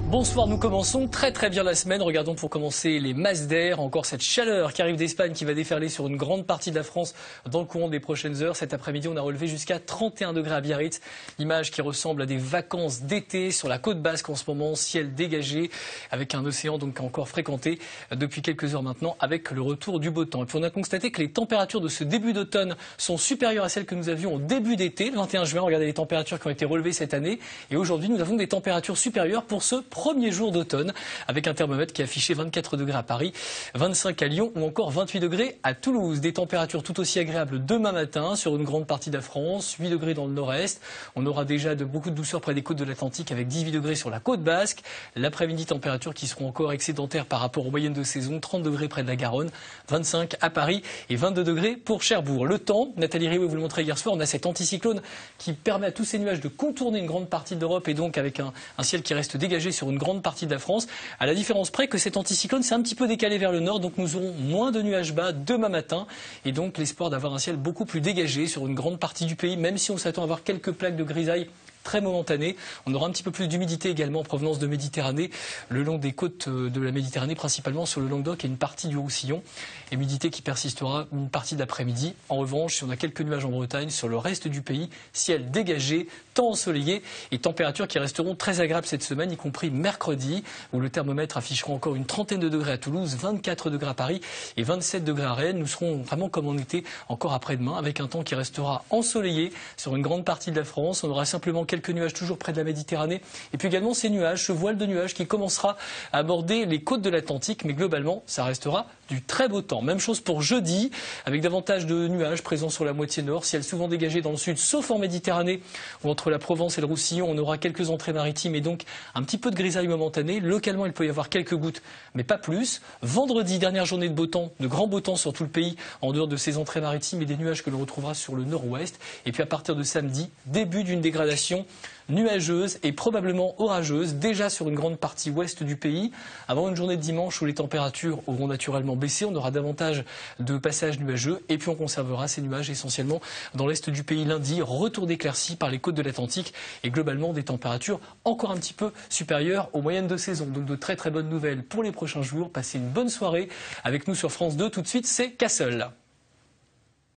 Bonsoir, nous commençons très bien la semaine. Regardons pour commencer les masses d'air. Encore cette chaleur qui arrive d'Espagne qui va déferler sur une grande partie de la France dans le courant des prochaines heures. Cet après-midi, on a relevé jusqu'à 31 degrés à Biarritz. Image qui ressemble à des vacances d'été sur la côte basque en ce moment. Ciel dégagé avec un océan donc encore fréquenté depuis quelques heures maintenant avec le retour du beau temps. Et puis on a constaté que les températures de ce début d'automne sont supérieures à celles que nous avions au début d'été, le 21 juin. Regardez les températures qui ont été relevées cette année. Et aujourd'hui, nous avons des températures supérieures pour ce premier jour d'automne, avec un thermomètre qui a affiché 24 degrés à Paris, 25 à Lyon ou encore 28 degrés à Toulouse. Des températures tout aussi agréables demain matin sur une grande partie de la France, 8 degrés dans le nord-est. On aura déjà beaucoup de douceur près des côtes de l'Atlantique avec 18 degrés sur la côte basque. L'après-midi, températures qui seront encore excédentaires par rapport aux moyennes de saison, 30 degrés près de la Garonne, 25 à Paris et 22 degrés pour Cherbourg. Le temps, Nathalie Riou vous le montrait hier soir, on a cet anticyclone qui permet à tous ces nuages de contourner une grande partie de l'Europe et donc avec un ciel qui reste dégagé sur une grande partie de la France, à la différence près que cet anticyclone s'est un petit peu décalé vers le nord, donc nous aurons moins de nuages bas demain matin et donc l'espoir d'avoir un ciel beaucoup plus dégagé sur une grande partie du pays, même si on s'attend à avoir quelques plaques de grisaille très momentané. On aura un petit peu plus d'humidité également en provenance de Méditerranée, le long des côtes de la Méditerranée, principalement sur le Languedoc et une partie du Roussillon. Humidité qui persistera une partie de l'après-midi. En revanche, si on a quelques nuages en Bretagne, sur le reste du pays, ciel dégagé, temps ensoleillé et températures qui resteront très agréables cette semaine, y compris mercredi, où le thermomètre affichera encore une trentaine de degrés à Toulouse, 24 degrés à Paris et 27 degrés à Rennes. Nous serons vraiment comme on était encore après-demain, avec un temps qui restera ensoleillé sur une grande partie de la France. On aura simplement quelques nuages toujours près de la Méditerranée. Et puis également ces nuages, ce voile de nuages qui commencera à aborder les côtes de l'Atlantique. Mais globalement, ça restera du très beau temps. Même chose pour jeudi, avec davantage de nuages présents sur la moitié nord. Ciel souvent dégagé dans le sud, sauf en Méditerranée, où entre la Provence et le Roussillon, on aura quelques entrées maritimes et donc un petit peu de grisaille momentanée. Localement, il peut y avoir quelques gouttes, mais pas plus. Vendredi, dernière journée de beau temps, de grand beau temps sur tout le pays, en dehors de ces entrées maritimes et des nuages que l'on retrouvera sur le nord-ouest. Et puis à partir de samedi, début d'une dégradation nuageuse et probablement orageuse, déjà sur une grande partie ouest du pays, avant une journée de dimanche où les températures auront naturellement baissé. On aura davantage de passages nuageux et puis on conservera ces nuages essentiellement dans l'est du pays lundi, retour d'éclaircies par les côtes de l'Atlantique et globalement des températures encore un petit peu supérieures aux moyennes de saison. Donc de très bonnes nouvelles pour les prochains jours. Passez une bonne soirée avec nous sur France 2. Tout de suite, c'est Castle.